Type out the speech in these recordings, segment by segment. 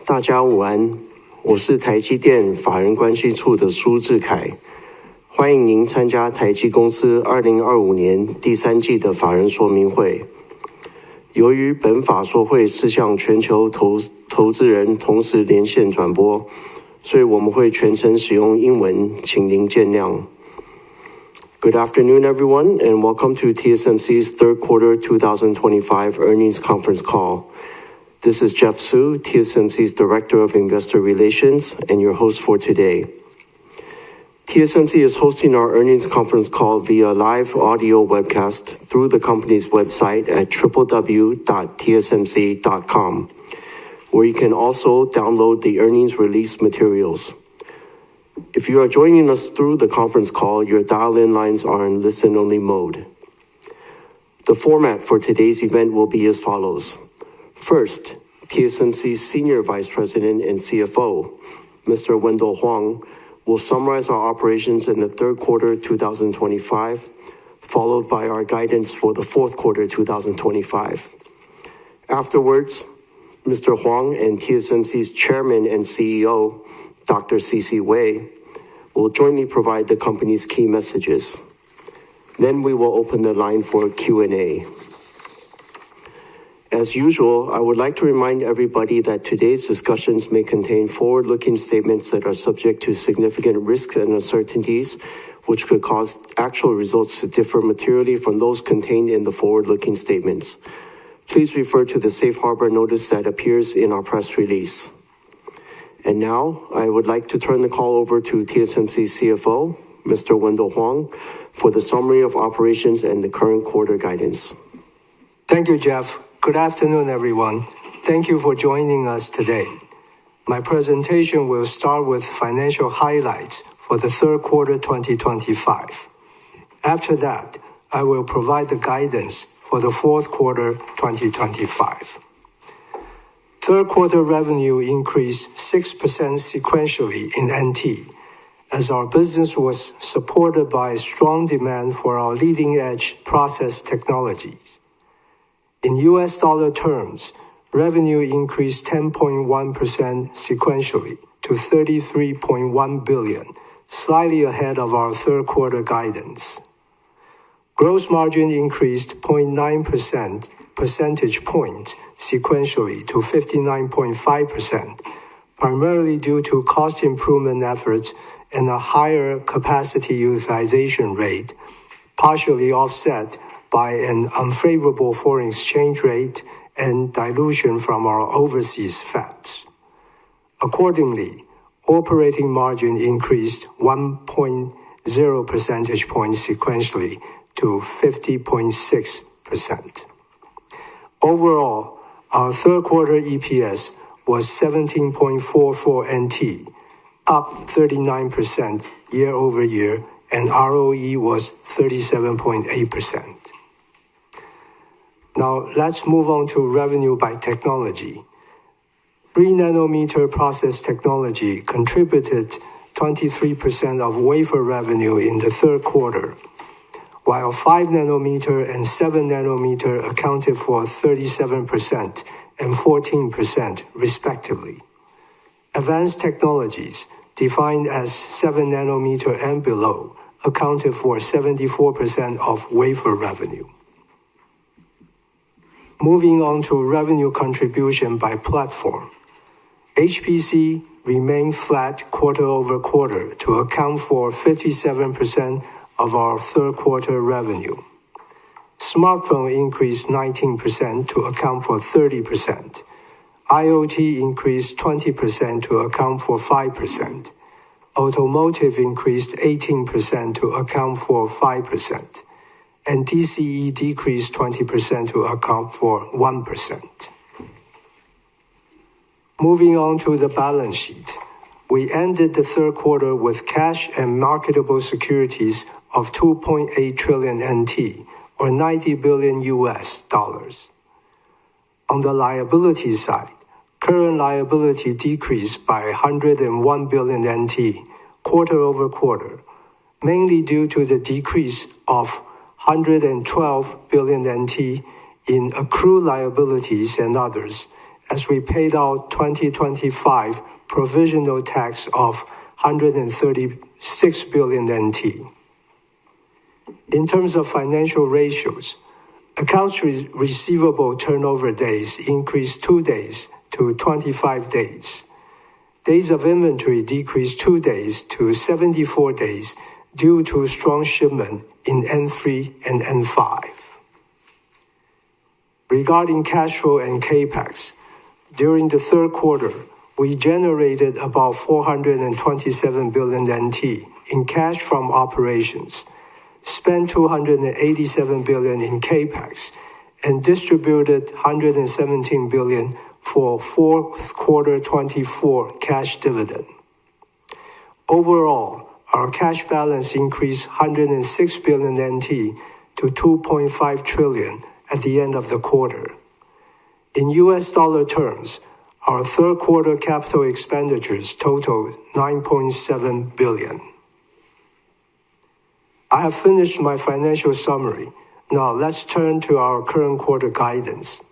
大家午安，我是台积电法人关系处的苏志凯，欢迎您参加台积公司2025年第三季的法人说明会。由于本法说会是向全球投资人同时连线转播，所以我们会全程使用英文，请您见谅。Good afternoon, everyone, and welcome to TSMC's third quarter 2025 earnings conference call. This is Jeff Su, TSMC's Director of Investor Relations, and your host for today. TSMC is hosting our earnings conference call via live audio webcast through the company's website at www.tsmc.com, where you can also download the earnings release materials. If you are joining us through the conference call, your dial-in lines are in listen-only mode. The format for today's event will be as follows. First, TSMC's Senior Vice President and CFO, Mr. Wendell Huang, will summarize our operations in the third quarter 2025, followed by our guidance for the fourth quarter 2025. Afterwards, Mr. Huang and TSMC's Chairman and CEO, Dr. C.C. Wei, will jointly provide the company's key messages. Then we will open the line for Q&A. As usual, I would like to remind everybody that today's discussions may contain forward-looking statements that are subject to significant risks and uncertainties, which could cause actual results to differ materially from those contained in the forward-looking statements. Please refer to the safe harbor notice that appears in our press release. And now, I would like to turn the call over to TSMC's CFO, Mr. Wendell Huang, for the summary of operations and the current quarter guidance. Thank you, Jeff. Good afternoon, everyone. Thank you for joining us today. My presentation will start with financial highlights for the third quarter 2025. After that, I will provide the guidance for the fourth quarter 2025. Third quarter revenue increased 6% sequentially in NT, as our business was supported by strong demand for our leading-edge process technologies. In US dollar terms, revenue increased 10.1% sequentially to $33.1 billion, slightly ahead of our third quarter guidance. Gross margin increased 0.9% percentage points sequentially to 59.5%, primarily due to cost improvement efforts and a higher capacity utilization rate, partially offset by an unfavorable foreign exchange rate and dilution from our overseas fabs. Accordingly, operating margin increased 1.0 percentage points sequentially to 50.6%. Overall, our third quarter EPS was 17.44 NT, up 39% year over year, and ROE was 37.8%. Now, let's move on to revenue by technology. 3-nanometer process technology contributed 23% of wafer revenue in the third quarter, while 5-nanometer and 7-nanometer accounted for 37% and 14% respectively. Advanced technologies, defined as 7-nanometer and below, accounted for 74% of wafer revenue. Moving on to revenue contribution by platform. HPC remained flat quarter over quarter to account for 57% of our third quarter revenue. Smartphone increased 19% to account for 30%. IoT increased 20% to account for 5%. Automotive increased 18% to account for 5%. And DCE decreased 20% to account for 1%. Moving on to the balance sheet. We ended the third quarter with cash and marketable securities of 2.8 trillion NT, or $90 billion. On the liability side, current liability decreased by 101 billion NT quarter over quarter, mainly due to the decrease of 112 billion NT in accrued liabilities and others, as we paid out 2025 provisional tax of 136 billion NT. In terms of financial ratios, accounts receivable turnover days increased 2 days to 25 days. Days of inventory decreased 2 days to 74 days due to strong shipment in N3 and N5. Regarding cash flow and CAPEX, during the third quarter, we generated about 427 billion NT in cash from operations, spent 287 billion in CAPEX, and distributed 117 billion for fourth quarter 24 cash dividend. Overall, our cash balance increased 106 billion NT to 2.5 trillion at the end of the quarter. In US dollar terms, our third quarter capital expenditures totaled 9.7 billion. I have finished my financial summary. Now let's turn to our current quarter guidance.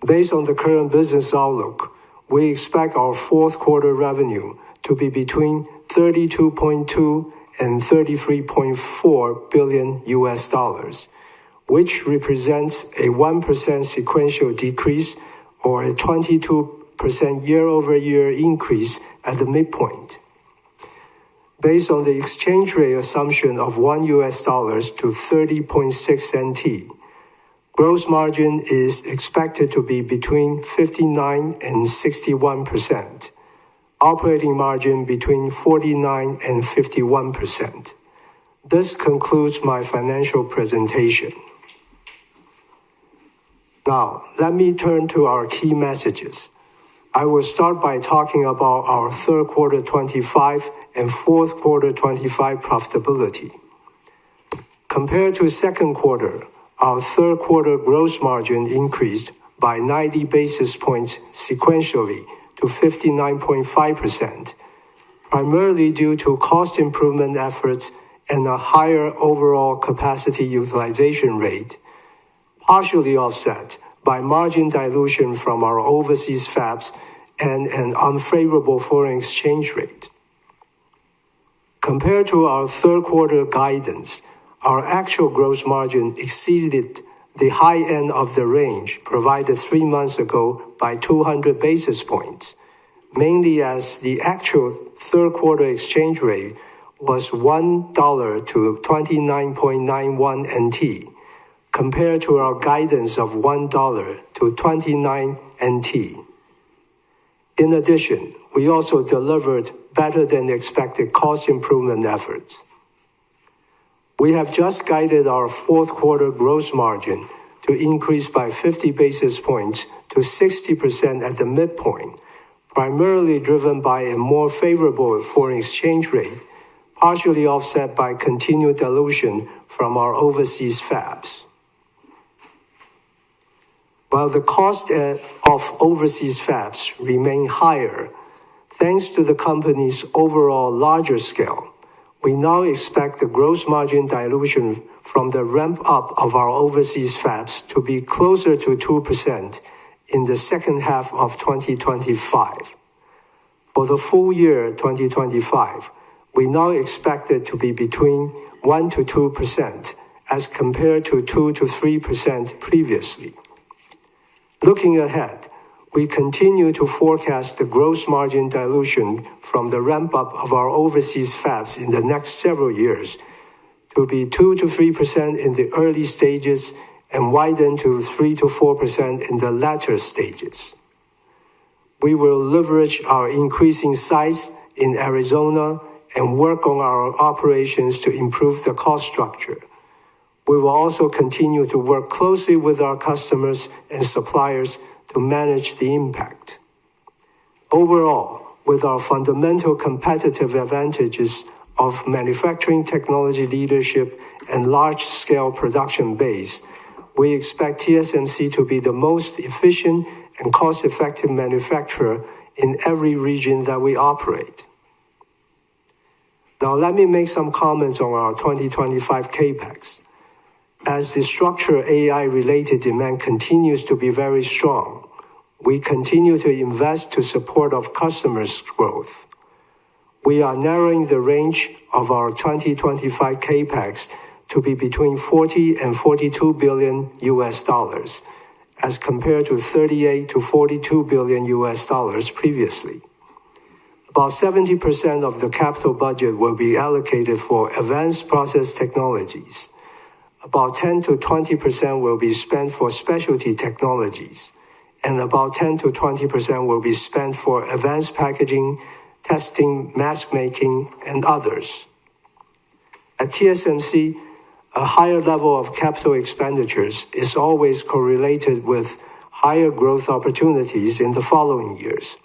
Based on the current business outlook, we expect our fourth quarter revenue to be between 32.2 and 33.4 billion US dollars, which represents a 1% sequential decrease or a 22% year-over-year increase at the midpoint. Based on the exchange rate assumption of $1 to 30.6 NT, gross margin is expected to be between 59 and 61%, operating margin between 49 and 51%. This concludes my financial presentation. Now, let me turn to our key messages. I will start by talking about our third quarter 25 and fourth quarter 25 profitability. Compared to second quarter, our third quarter gross margin increased by 90 basis points sequentially to 59.5%, primarily due to cost improvement efforts and a higher overall capacity utilization rate, partially offset by margin dilution from our overseas fabs and an unfavorable foreign exchange rate. Compared to our third quarter guidance, our actual gross margin exceeded the high end of the range provided 3 months ago by 200 basis points, mainly as the actual third quarter exchange rate was $1 to 29.91 NT, compared to our guidance of $1 to 29 NT. In addition, we also delivered better than expected cost improvement efforts. We have just guided our fourth quarter gross margin to increase by 50 basis points to 60% at the midpoint, primarily driven by a more favorable foreign exchange rate, partially offset by continued dilution from our overseas fabs. While the cost of overseas fabs remain higher, thanks to the company's overall larger scale, we now expect the gross margin dilution from the ramp-up of our overseas fabs to be closer to 2% in the second half of 2025. For the full year 2025, we now expect it to be between 1 to 2% as compared to 2 to 3% previously. Looking ahead, we continue to forecast the gross margin dilution from the ramp-up of our overseas fabs in the next several years to be 2 to 3% in the early stages and widen to 3 to 4% in the latter stages. We will leverage our increasing size in Arizona and work on our operations to improve the cost structure. We will also continue to work closely with our customers and suppliers to manage the impact. Overall, with our fundamental competitive advantages of manufacturing technology leadership and large-scale production base, we expect TSMC to be the most efficient and cost-effective manufacturer in every region that we operate. Now let me make some comments on our 2025 CAPEX. As the structural AI-related demand continues to be very strong, we continue to invest to support of customers' growth. We are narrowing the range of our 2025 capex to be between 40 and 42 billion US dollars, as compared to 38 to 42 billion US dollars previously. About 70% of the capital budget will be allocated for advanced process technologies. About 10 to 20% will be spent for specialty technologies, and about 10 to 20% will be spent for advanced packaging, testing, mask making, and others. At TSMC, a higher level of capital expenditures is always correlated with higher growth opportunities in the following years.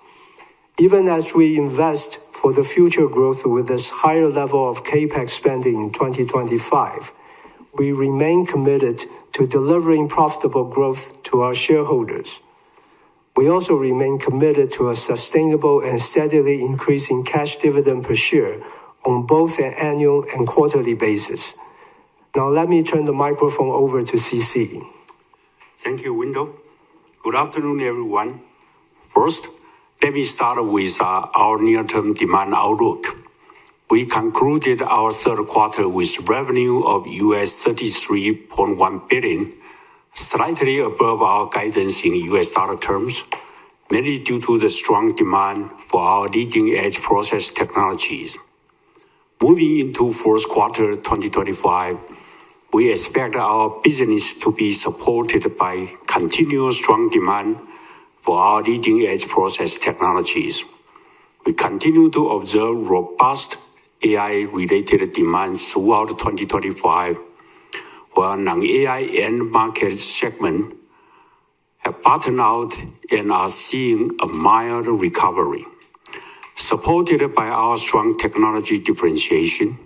Even as we invest for the future growth with this higher level of capex spending in 2025, we remain committed to delivering profitable growth to our shareholders. We also remain committed to a sustainable and steadily increasing cash dividend per share on both an annual and quarterly basis. Now let me turn the microphone over to CC. Thank you, Wendell. Good afternoon, everyone. First, let me start with our near-term demand outlook. We concluded our third quarter with revenue of US $33.1 billion, slightly above our guidance in US dollar terms, mainly due to the strong demand for our leading-edge process technologies. Moving into fourth quarter 2025, we expect our business to be supported by continuous strong demand for our leading-edge process technologies. We continue to observe robust AI-related demand throughout 2025, while non-AI end market segments have bottomed out and are seeing a mild recovery. Supported by our strong technology differentiation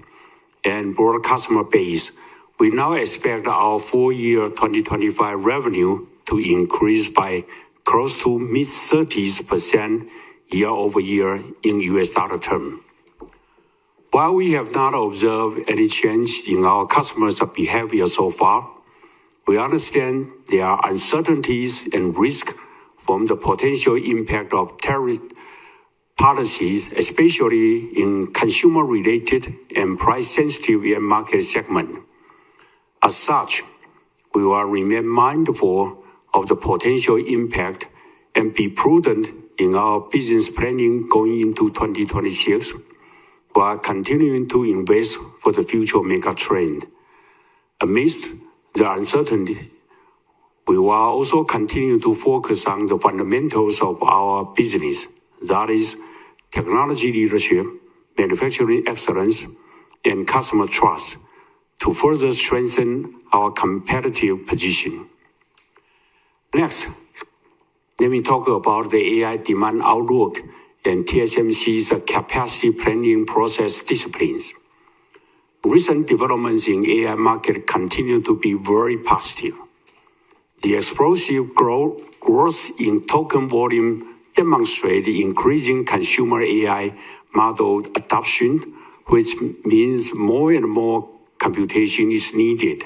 and broad customer base, we now expect our full year 2025 revenue to increase by close to mid-30% year-over-year in US dollar terms. While we have not observed any change in our customers' behavior so far, we understand there are uncertainties and risks from the potential impact of tariff policies, especially in consumer-related and price-sensitive end market segments. As such, we will remain mindful of the potential impact and be prudent in our business planning going into 2026, while continuing to invest for the future mega trend. Amidst the uncertainty, we will also continue to focus on the fundamentals of our business, that is, technology leadership, manufacturing excellence, and customer trust, to further strengthen our competitive position. Next, let me talk about the AI demand outlook and TSMC's capacity planning process disciplines. Recent developments in AI market continue to be very positive. The explosive growth in token volume demonstrates increasing consumer AI model adoption, which means more and more computation is needed,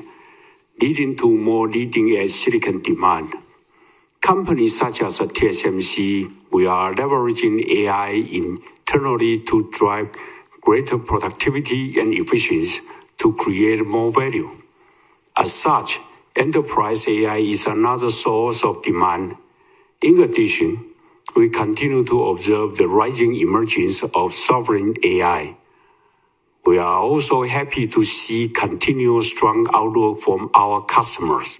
leading to more leading-edge silicon demand. Companies such as TSMC, we are leveraging AI internally to drive greater productivity and efficiency to create more value. As such, enterprise AI is another source of demand. In addition, we continue to observe the rising emergence of sovereign AI. We are also happy to see continuous strong outlook from our customers.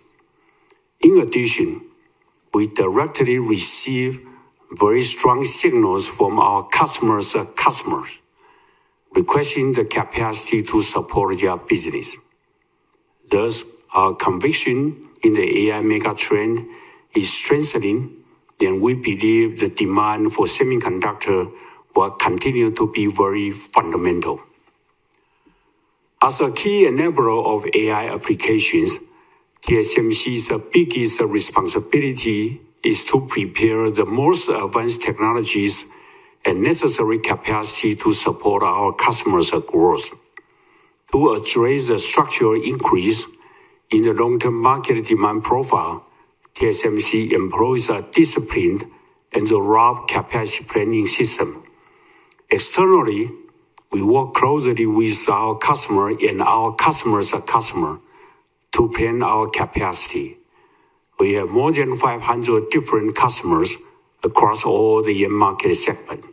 In addition, we directly receive very strong signals from our customers' customers, requesting the capacity to support their business. Thus, our conviction in the AI mega trend is strengthening, and we believe the demand for semiconductor will continue to be very fundamental. As a key enabler of AI applications, TSMC's biggest responsibility is to prepare the most advanced technologies and necessary capacity to support our customers' growth. To address the structural increase in the long-term market demand profile, TSMC employs a disciplined and robust capacity planning system. Externally, we work closely with our customer and our customer's customer to plan our capacity. We have more than 500 different customers across all the end market segments.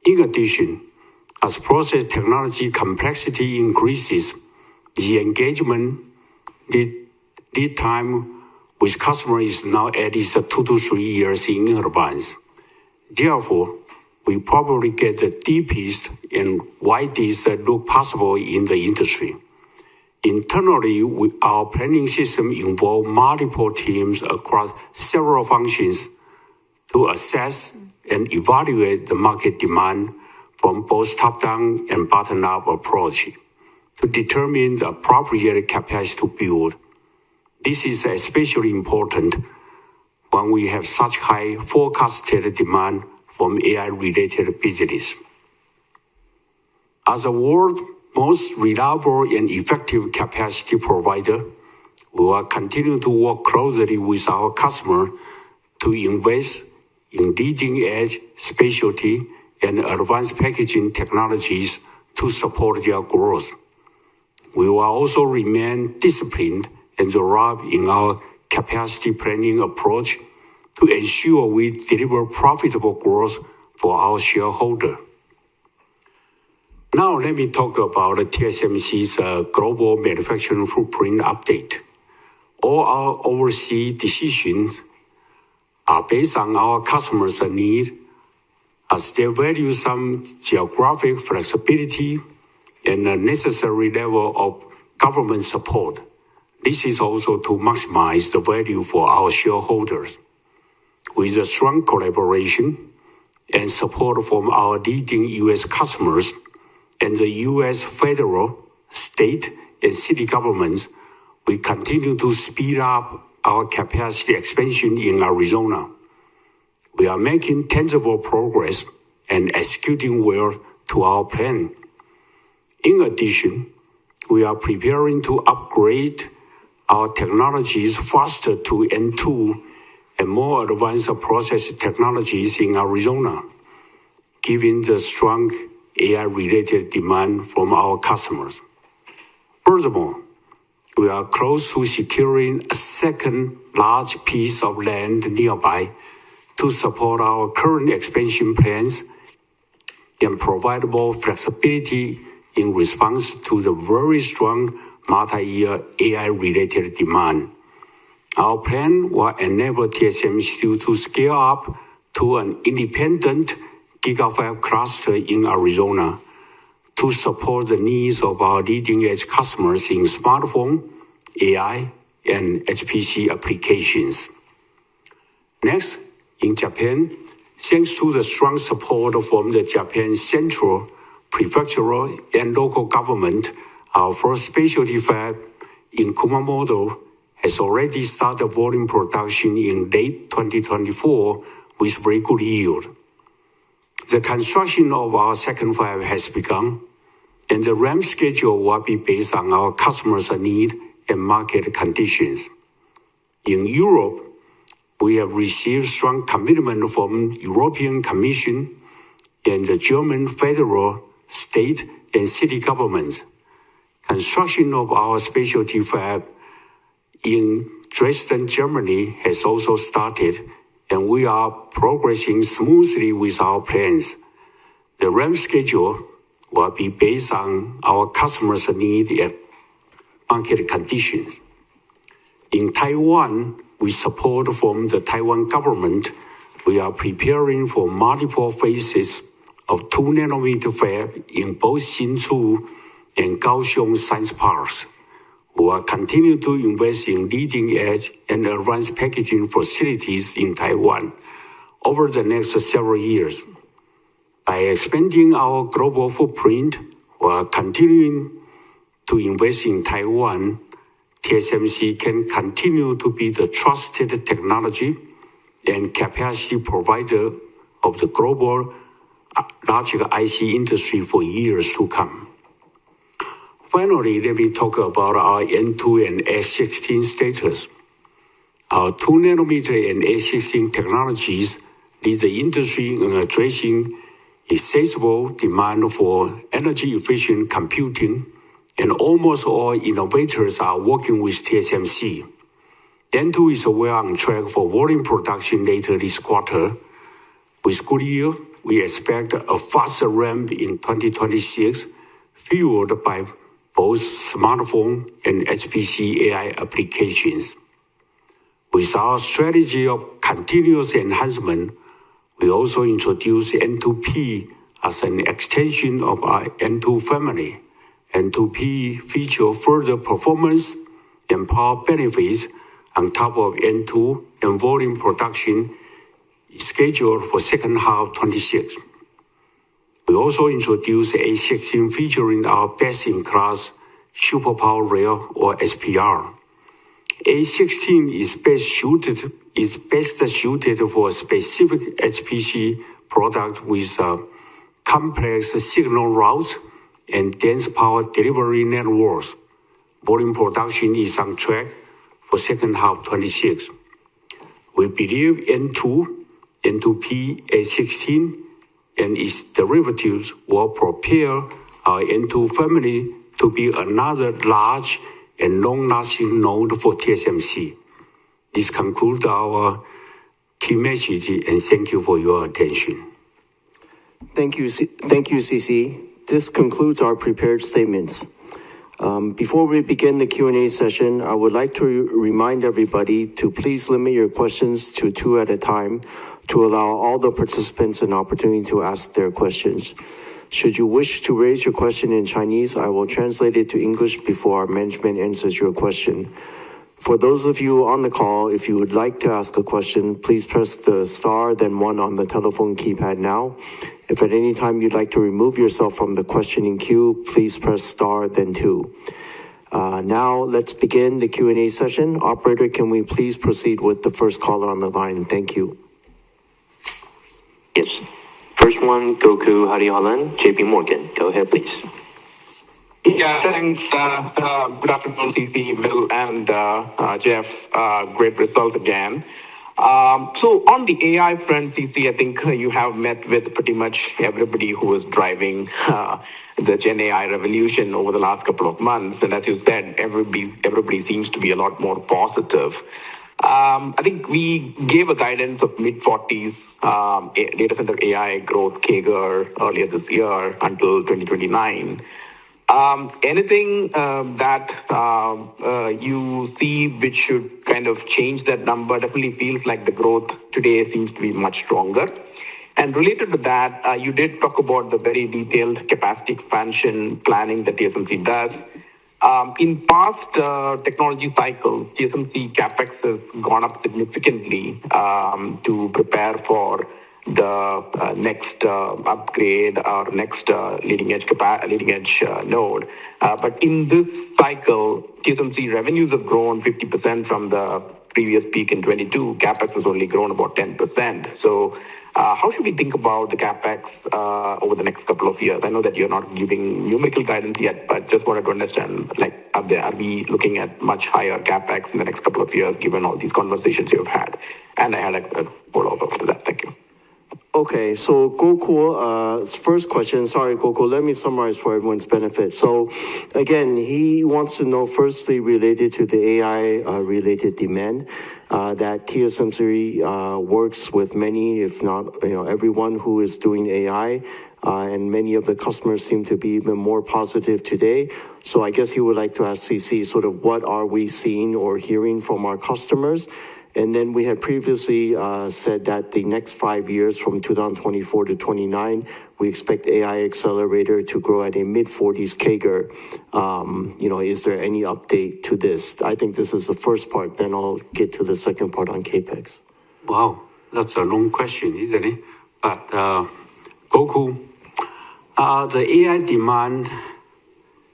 In addition, as process technology complexity increases, the engagement lead time with customer is now at least 2 to 3 years in advance. Therefore, we probably get the deepest and widest look possible in the industry. Internally, our planning system involves multiple teams across several functions to assess and evaluate the market demand from both top-down and bottom-up approach to determine the appropriate capacity to build. This is especially important when we have such high forecasted demand from AI-related business. As the world's most reliable and effective capacity provider, we will continue to work closely with our customer to invest in leading-edge specialty and advanced packaging technologies to support their growth. We will also remain disciplined and robust in our capacity planning approach to ensure we deliver profitable growth for our shareholder. Now let me talk about TSMC's global manufacturing footprint update. All our overseas decisions are based on our customers' need as they value some geographic flexibility and a necessary level of government support. This is also to maximize the value for our shareholders. With a strong collaboration and support from our leading U.S. customers and the U.S. federal, state, and city governments, we continue to speed up our capacity expansion in Arizona. We are making tangible progress and executing well to our plan. In addition, we are preparing to upgrade our technologies faster to N2 and more advanced process technologies in Arizona, given the strong AI-related demand from our customers. Furthermore, we are close to securing a second large piece of land nearby to support our current expansion plans and provide more flexibility in response to the very strong multi-year AI-related demand. Our plan will enable TSMC to scale up to an independent GigaFab cluster in Arizona to support the needs of our leading-edge customers in smartphone, AI, and HPC applications. Next, in Japan, thanks to the strong support from the Japan Central, Prefectural, and local government, our first specialty fab in Kumamoto has already started volume production in late 2024 with very good yield. The construction of our second fab has begun, and the ramp schedule will be based on our customers' need and market conditions. In Europe, we have received strong commitment from European Commission and the German federal, state, and city governments. Construction of our specialty fab in Dresden, Germany has also started, and we are progressing smoothly with our plans. The ramp schedule will be based on our customers' need and market conditions. In Taiwan, with support from the Taiwan government, we are preparing for multiple phases of 2nm fab in both Hsinchu and Kaohsiung science parks. We will continue to invest in leading-edge and advanced packaging facilities in Taiwan over the next several years. By expanding our global footprint while continuing to invest in Taiwan, TSMC can continue to be the trusted technology and capacity provider of the global logic IC industry for years to come. Finally, let me talk about our N2 and S16 status. Our 2 nanometer and A16 technologies lead the industry in addressing a sizable demand for energy-efficient computing, and almost all innovators are working with TSMC. N2 is well on track for volume production later this quarter. With good yield, we expect a faster ramp in 2026, fueled by both smartphone and HPC AI applications. With our strategy of continuous enhancement, we also introduced N2P as an extension of our N2 family. N2P features further performance and power benefits on top of N2, and volume production is scheduled for second half 26. We also introduced A16 featuring our best-in-class superpower rail or SPR. A16 is best suited for specific HPC product with complex signal routes and dense power delivery networks. Volume production is on track for second half 26. We believe N2, N2P, A16, and its derivatives will propel our N2 family to be another large and long-lasting node for TSMC. This concludes our key message, and thank you for your attention. Thank you, CC. This concludes our prepared statements. Before we begin the Q&A session, I would like to remind everybody to please limit your questions to 2 at a time to allow all the participants an opportunity to ask their questions. Should you wish to raise your question in Chinese, I will translate it to English before our management answers your question. For those of you on the call, if you would like to ask a question, please press the star, then 1 on the telephone keypad now. If at any time you'd like to remove yourself from the questioning queue, please press star, then 2. Now, let's begin the Q&A session. Operator, can we please proceed with the first caller on the line? Thank you. Yes. First one, Goku Hariharan, JP Morgan. Go ahead, please. Yeah, thanks. Good afternoon, CC, Will, and Jeff. Great result again. So on the AI front, CC, I think you have met with pretty much everybody who is driving the Gen AI revolution over the last couple of months. And as you said, everybody seems to be a lot more positive. I think we gave a guidance of mid-40s data center AI growth CAGR earlier this year until 2029. Anything that you see which should kind of change that number? Definitely feels like the growth today seems to be much stronger. And related to that, you did talk about the very detailed capacity expansion planning that TSMC does. In past technology cycles, TSMC CapEx has gone up significantly to prepare for the next upgrade or next leading edge node. But in this cycle, TSMC revenues have grown 50% from the previous peak in 22. CapEx has only grown about 10%. So how should we think about the CapEx over the next couple of years? I know that you're not giving numerical guidance yet, but just wanted to understand, like, are we looking at much higher CapEx in the next couple of years, given all these conversations you've had? And I had a follow-up after that. Thank you. Okay, so Goku, first question, sorry, Goku, let me summarize for everyone's benefit. So again, he wants to know firstly related to the AI related demand that TSMC works with many, if not everyone who is doing AI, and many of the customers seem to be even more positive today. So I guess he would like to ask CC sort of what are we seeing or hearing from our customers? And then we had previously said that the next 5 years from 2024 to 29, we expect AI accelerator to grow at a mid-40s CAGR. Is there any update to this? I think this is the first part, then I'll get to the second part on CAPEX. Wow, that's a long question, isn't it? But Goku, the AI demand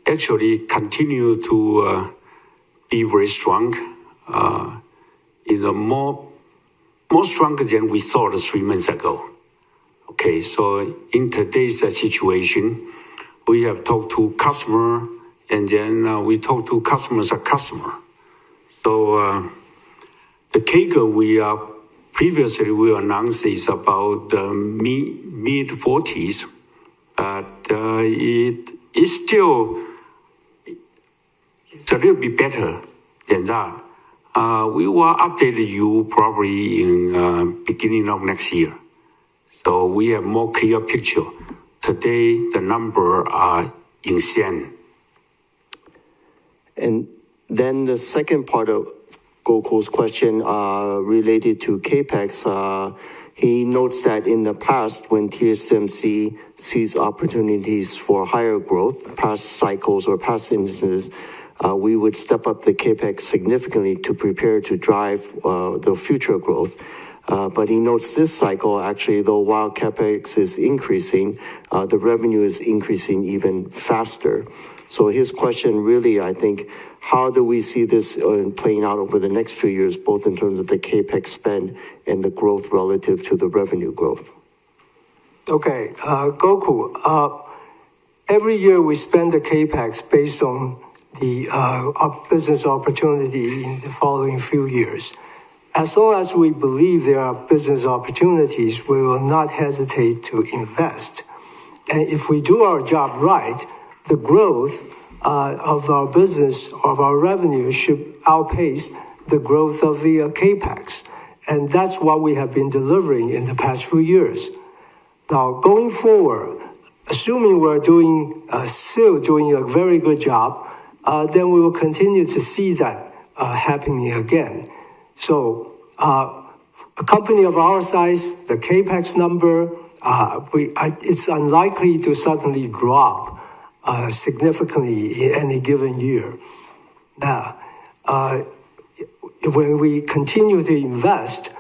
actually continue to be very strong. Is more stronger than we thought 3 months ago. Okay, so in today's situation, we have talked to customer, and then we talk to customers a customer. So the CAGR previously we announced is about the mid 40s, but it is still it's a little bit better than that. We will update you probably in beginning of next year, so we have more clear picture. Today the number are insane. And then the second part of Gokul's question related to CAPEX, he notes that in the past, when TSMC sees opportunities for higher growth, past cycles or past instances, we would step up the CAPEX significantly to prepare to drive the future growth. But he notes this cycle, actually, though while CAPEX is increasing, the revenue is increasing even faster. So his question really, I think, how do we see this playing out over the next few years, both in terms of the CAPEX spend and the growth relative to the revenue growth? Okay, Gokul, every year we spend the CAPEX based on the business opportunity in the following few years. As long as we believe there are business opportunities, we will not hesitate to invest. And if we do our job right, the growth of our business, of our revenue, should outpace the growth of the CAPEX. And that's what we have been delivering in the past few years. Now, going forward, assuming we're still doing a very good job, then we will continue to see that happening again. So, a company of our size, the CAPEX number, it's unlikely to suddenly drop significantly in any given year. Now, when we continue to invest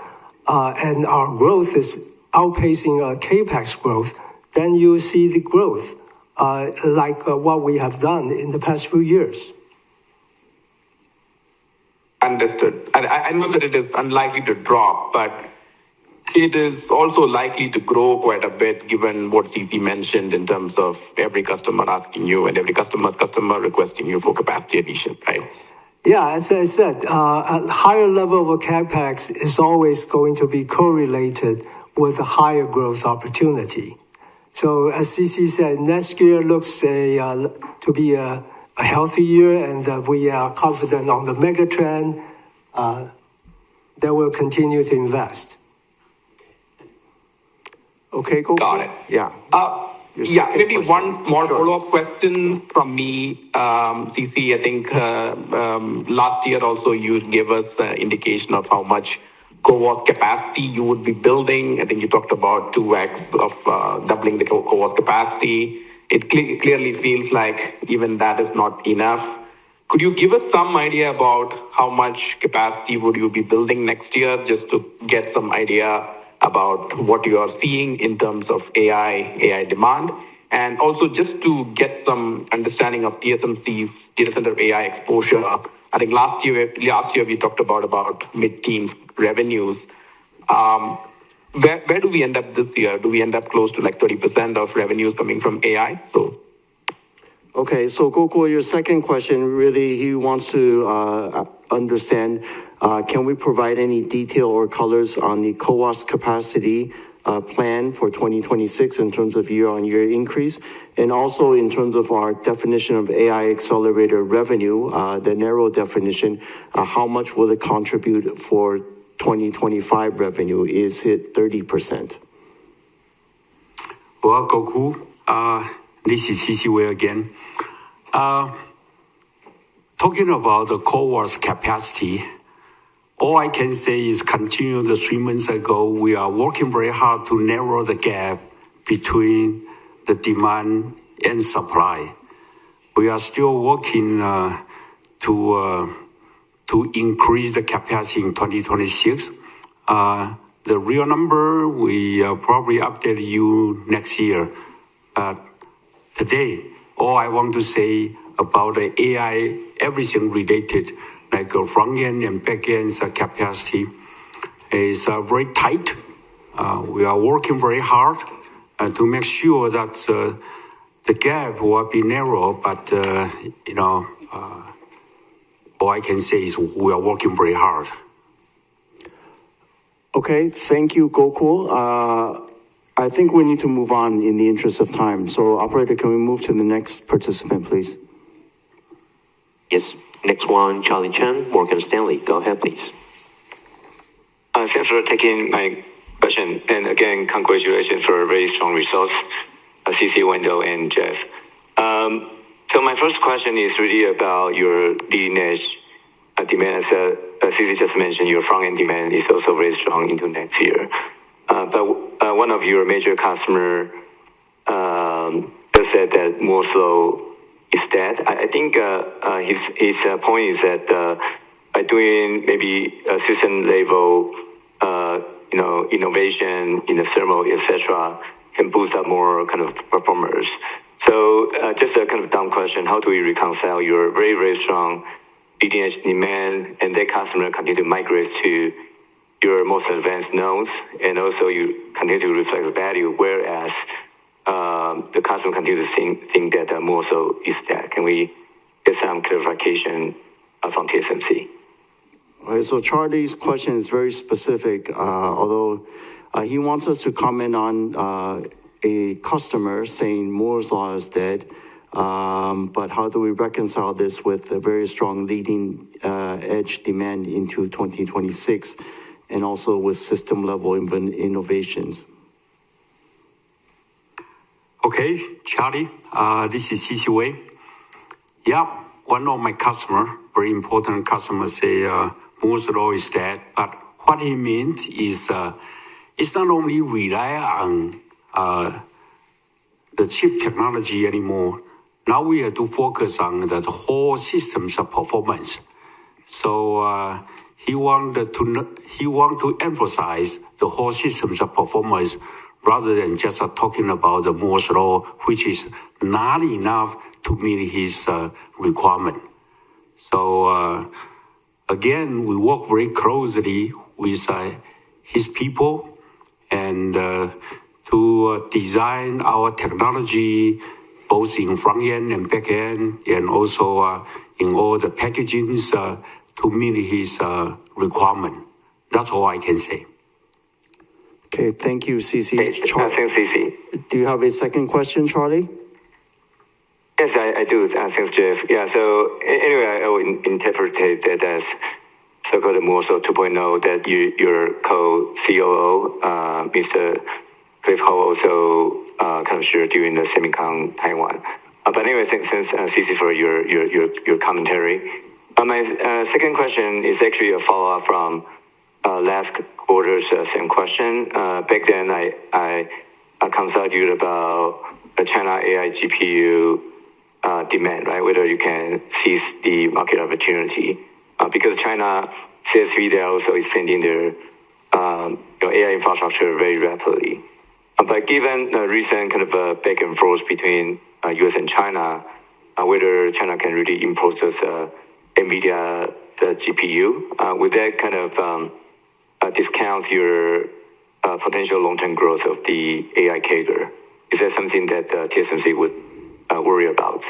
and our growth is outpacing CAPEX growth, then you see the growth like what we have done in the past few years. Understood. I know that it is unlikely to drop, but it is also likely to grow quite a bit given what CC mentioned in terms of every customer asking you and every customer requesting you for capacity addition, right? Yeah, as I said, a higher level of CAPEX is always going to be correlated with a higher growth opportunity. So as CC said, next year looks to be a healthy year, and we are confident on the mega trend that we'll continue to invest. Okay, go. Got it. Yeah. Maybe one more follow-up question from me, CC. I think last year also you gave us an indication of how much CoWoS capacity you would be building. I think you talked about 2x of doubling the CoWoS capacity. It clearly feels like even that is not enough. Could you give us some idea about how much capacity would you be building next year, just to get some idea about what you are seeing in terms of AI demand, and also just to get some understanding of TSMC's data center AI exposure? I think last year we talked about mid-teens revenues. Where do we end up this year? Do we end up close to like 30% of revenues coming from AI? Okay, so Gokul, your second question, really, he wants to understand, can we provide any detail or colors on the CoWoS capacity plan for 2026 in terms of year-on-year increase, and also in terms of our definition of AI accelerator revenue, the narrow definition, how much will it contribute for 2025 revenue? Is it 30%? Well, Gokul, this is CC Wei again. Talking about the CoWoS capacity, all I can say is continue the 3 months ago, we are working very hard to narrow the gap between the demand and supply. We are still working to increase the capacity in 2026. The real number, we probably update you next year. Today, all I want to say about the AI, everything related, like front-end and back-end capacity, is very tight. We are working very hard to make sure that the gap will be narrow, but, all I can say is we are working very hard. Okay, thank you, Gokul. I think we need to move on in the interest of time. So, operator, can we move to the next participant, please? Yes. Next one, Charlie Chan, Morgan Stanley. Go ahead, please. Thanks for taking my question. And again, congratulations for very strong results, CC, Wendell, and Jeff. So my first question is really about your leading edge demand. As CC just mentioned, your front-end demand is also very strong into next year. But one of your major customer said that more so is dead. I think his point is that by doing maybe a system level, innovation in the thermal, etc., can boost up more kind of performers. So just a kind of dumb question: how do we reconcile your very, very strong leading edge demand and that customer continue to migrate to your most advanced nodes, and also you continue to reflect the value, whereas the customer continue to think that more so is that? Can we get some clarification from TSMC? Okay, so Charlie's question is very specific, although he wants us to comment on a customer saying Moore's Law is dead, but how do we reconcile this with a very strong leading edge demand into 2026 and also with system level innovations? Okay, Charlie, this is CC Wei. Yeah, one of my customer, very important customer, say Moore's Law is dead, but what he meant is it's not only rely on the chip technology anymore. Now we have to focus on the whole systems of performance. So he want to emphasize the whole systems of performance rather than just talking about the Moore's Law, which is not enough to meet his requirement. So again, we work very closely with his people and to design our technology both in front end and back end, and also in all the packagings to meet his requirement. That's all I can say. Okay, thank you, CC. Thanks, CC. Do you have a second question, Charlie? Yes, I do. Thanks, Jeff. Yeah, so anyway, I will interpret that as so-called Moore's Law 2.0 that your co-COO, Mr. Cliff Ho, also kind of shared during the SEMICON Taiwan. But anyway, thanks, CC, for your commentary. My second question is actually a follow-up from last quarter's same question. Back then, I consulted you about the China AI GPU demand, right? Whether you can seize the market opportunity. Because China CSV, they're also extending their AI infrastructure very rapidly. But given the recent kind of back and forth between US and China, whether China can really impose this NVIDIA the GPU, would that kind of discount your potential long-term growth of the AI CAGR? Is that something that TSMC would worry about?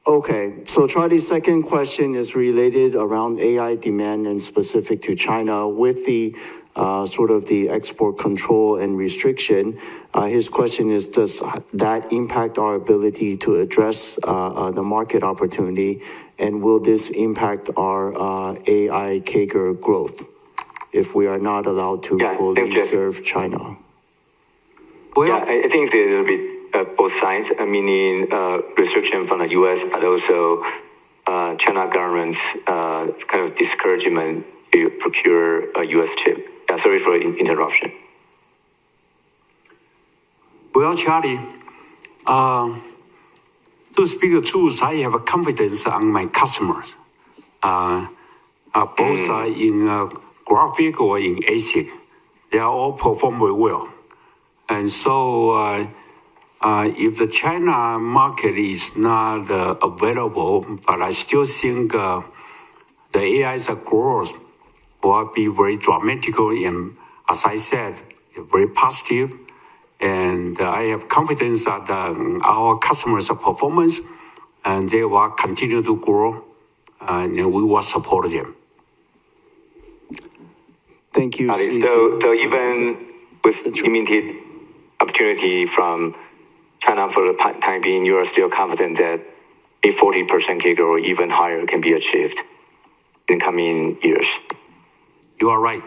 Okay, so Charlie's second question is related around AI demand and specific to China with the sort of the export control and restriction. His question is, does that impact our ability to address the market opportunity, and will this impact our AI CAGR growth if we are not allowed to fully serve China? Well, yeah, I think there's a bit both sides, meaning restriction from the U.S., but also China government's kind of discouragement to procure a U.S. chip. Sorry for the interruption. Well, Charlie, to speak the truth, I have confidence on my customers, both in graphic or in ASIC. They are all perform very well. And so if the China market is not available, but I still think the AI's growth will be very dramatic and, as I said, very positive. And I have confidence that our customers' performance, and they will continue to grow, and we will support them. Thank you, CC. So even with limited opportunity from China for the time being, you are still confident that a 40% CAGR or even higher can be achieved in coming years. You are right.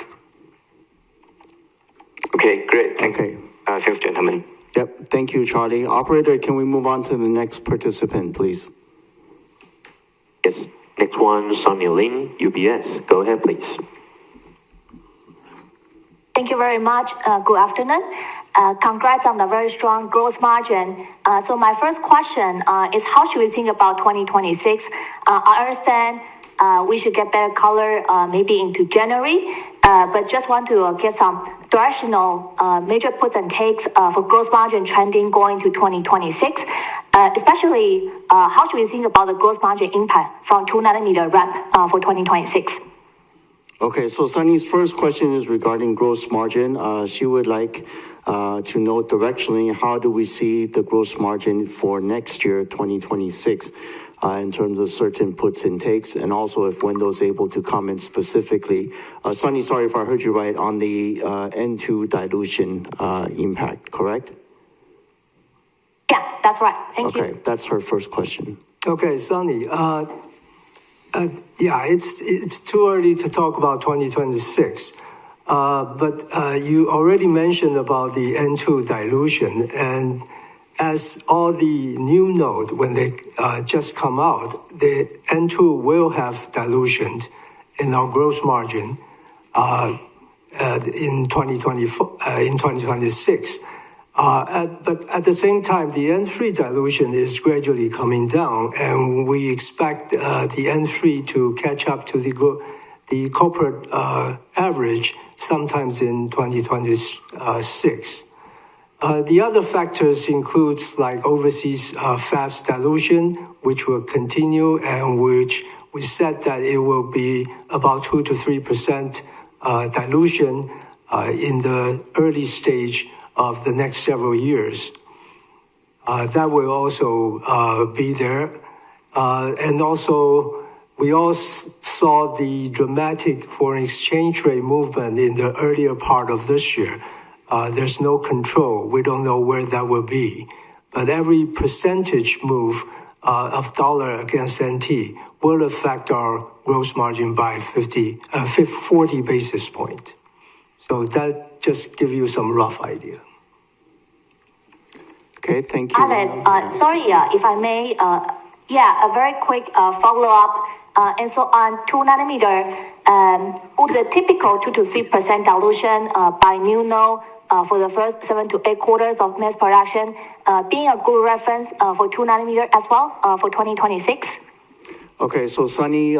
Okay, great. Okay. Thanks, gentlemen. Yep. Thank you, Charlie. Operator, can we move on to the next participant, please? Yes. Next one, Sonny Lin, UBS. Go ahead, please. Thank you very much. Good afternoon. Congrats on the very strong gross margin. So my first question is how should we think about 2026? I understand we should get better color maybe into January, but just want to get some directional major puts and takes for gross margin trending going to 2026. Especially, how should we think about the gross margin impact from 2nm ramp for 2026? Okay, so Sunny's first question is regarding gross margin. She would like to know directionally how do we see the gross margin for next year, 2026, in terms of certain puts and takes, and also if Wendell's able to comment specifically. Sunny, sorry if I heard you right, on the N2 dilution impact, correct? Yeah, that's right. Thank you. Okay, that's her first question. Okay, Sunny. Yeah, it's too early to talk about 2026. But you already mentioned about the N2 dilution, and as all the new node, when they just come out, the N2 will have dilution in our gross margin in 2026. But at the same time, the N3 dilution is gradually coming down, and we expect the N3 to catch up to the corporate average sometimes in 2026. The other factors includes like overseas fabs dilution, which will continue and which we said that it will be about 2 to 3% dilution in the early stage of the next several years. That will also be there. And also, we all saw the dramatic foreign exchange rate movement in the earlier part of this year. There's no control. We don't know where that will be. But every percentage move of dollar against NT will affect our gross margin by 40 basis points. So that just gives you some rough idea. Okay, thank you. Alex, sorry, if I may, a very quick follow-up. And so on 2nm, would the typical 2 to 3% dilution by new node for the first 7 to 8 quarters of mass production being a good reference for 2nm as well for 2026? Okay, so Sunny,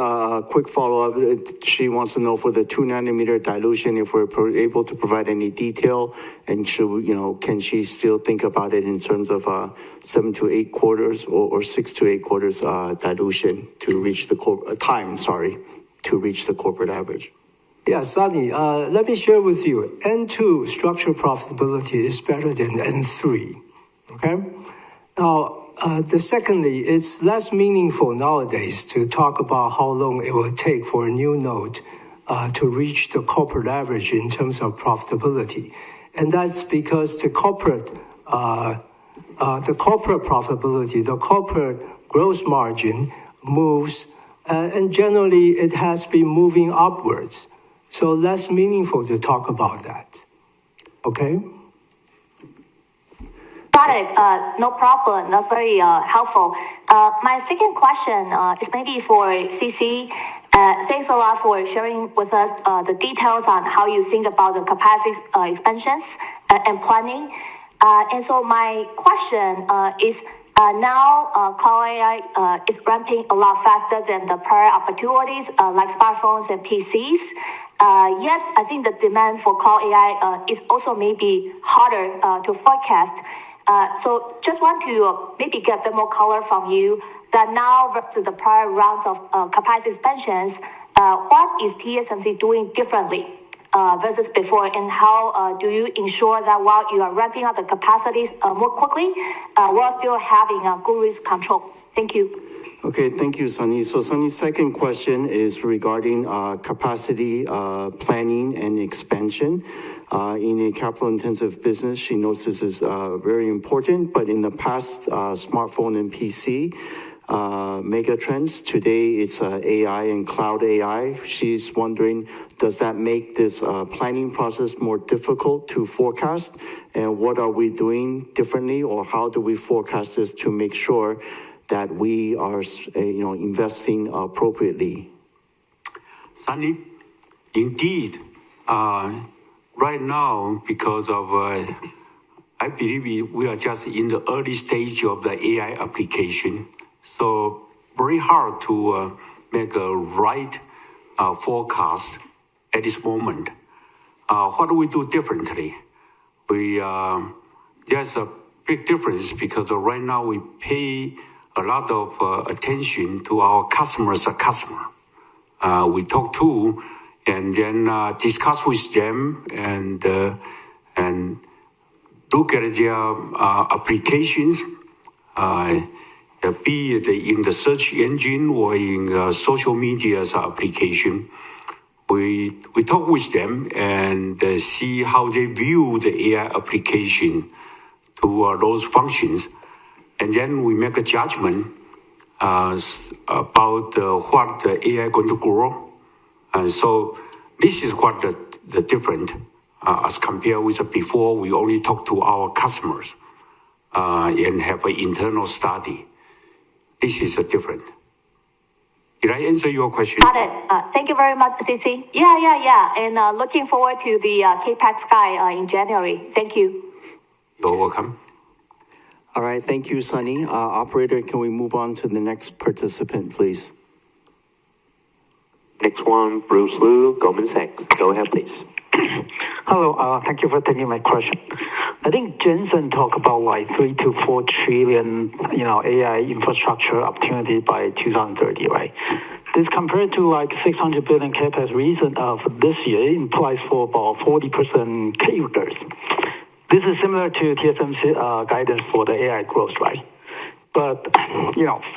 quick follow-up. She wants to know for the 2nm dilution, if we're able to provide any detail, and can she still think about it in terms of 7 to 8 quarters or 6 to 8 quarters dilution to reach the to reach the corporate average? Yeah, Sunny, let me share with you. N2 structural profitability is better than N3. Okay? Now, secondly, it's less meaningful nowadays to talk about how long it will take for a new node to reach the corporate average in terms of profitability. And that's because the corporate profitability, the corporate gross margin moves, and generally it has been moving upwards. So less meaningful to talk about that. Okay? Got it. No problem. That's very helpful. My second question is maybe for CC. Thanks a lot for sharing with us the details on how you think about the capacity expansions and planning. And so my question is now Cloud AI is ramping a lot faster than the prior opportunities like smartphones and PCs. Yes, I think the demand for Cloud AI is also maybe harder to forecast. So just want to maybe get a bit more color from you that now versus the prior rounds of capacity expansions, what is TSMC doing differently versus before, and how do you ensure that while you are ramping up the capacities more quickly, while still having good risk control? Thank you. Okay, thank you, Sunny. So Sunny's second question is regarding capacity planning and expansion. In a capital-intensive business, she notes this is very important, but in the past, smartphone and PC mega trends, today it's AI and cloud AI. She's wondering, does that make this planning process more difficult to forecast? And what are we doing differently, or how do we forecast this to make sure that we are, investing appropriately? Sunny, indeed, right now, because of, I believe we are just in the early stage of the AI application, so very hard to make a right forecast at this moment. What do we do differently? There's a big difference because right now we pay a lot of attention to our customers' customer. We talk to and then discuss with them and look at their applications, be it in the search engine or in social media's application. We talk with them and see how they view the AI application to those functions. And then we make a judgment about what the AI is going to grow. And so this is what the different as compared with before. We only talk to our customers and have an internal study. This is different. Did I answer your question? Got it. Thank you very much, CC. Yeah. And looking forward to the CAPEX guy in January. Thank you. You're welcome. All right, thank you, Sunny. Operator, can we move on to the next participant, please? Next one, Bruce Lu, Goldman Sachs. Go ahead, please. Hello, thank you for taking my question. I think Jensen talked about like 3 to 4 trillion, AI infrastructure opportunity by 2030, right? This compared to like 600 billion CAPEX recent for this year implies for about 40% CAGRs. This is similar to TSMC guidance for the AI growth, right? But,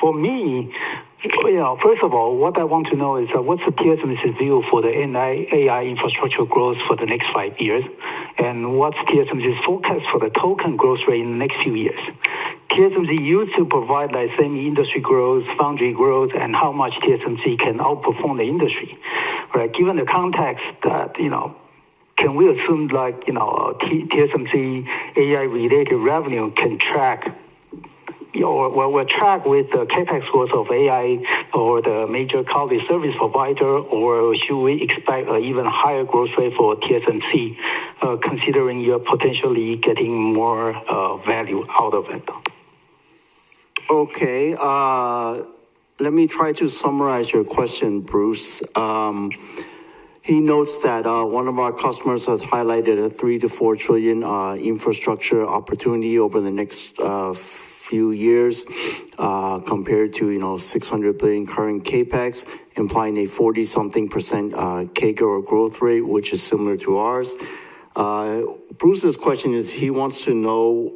for me, first of all, what I want to know is what's the TSMC's view for the AI infrastructure growth for the next 5 years? And what's TSMC's forecast for the token growth rate in the next few years? TSMC used to provide like semi-industry growth, foundry growth, and how much TSMC can outperform the industry, right? Given the context that, can we assume like, TSMC AI-related revenue can track or will track with the CAPEX growth of AI or the major cloud service provider, or should we expect an even higher growth rate for TSMC, considering you're potentially getting more value out of it? Okay, let me try to summarize your question, Bruce. He notes that one of our customers has highlighted a 3 to 4 trillion infrastructure opportunity over the next few years, compared to 600 billion current CAPEX, implying a 40-something% CAGR or growth rate, which is similar to ours. Bruce's question is he wants to know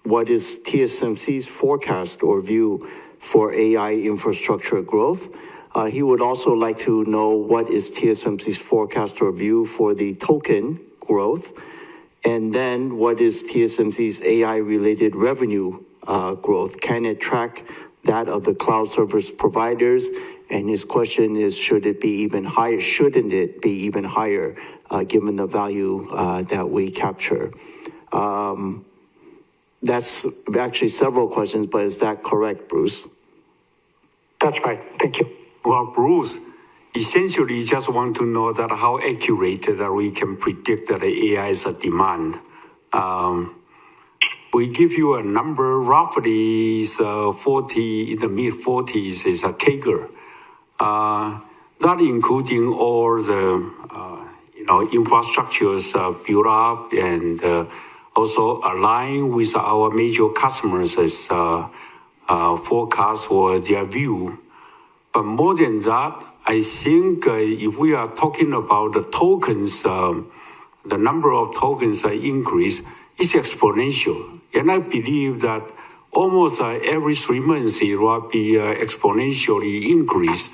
what is TSMC's forecast or view for AI infrastructure growth. He would also like to know what is TSMC's forecast or view for the token growth, and then what is TSMC's AI-related revenue growth. Can it track that of the cloud service providers? And his question is, should it be even higher? Shouldn't it be even higher, given the value that we capture? That's actually several questions, but is that correct, Bruce? That's right. Thank you. Well, Bruce, essentially just want to know that how accurate that we can predict that the AI's demand. We give you a number, roughly is 40, in the mid-40s is a CAGR. Not including all the, infrastructures built up and also align with our major customers' forecast or their view. But more than that, I think if we are talking about the tokens, the number of tokens increase is exponential. And I believe that almost every 3 months it will be exponentially increased.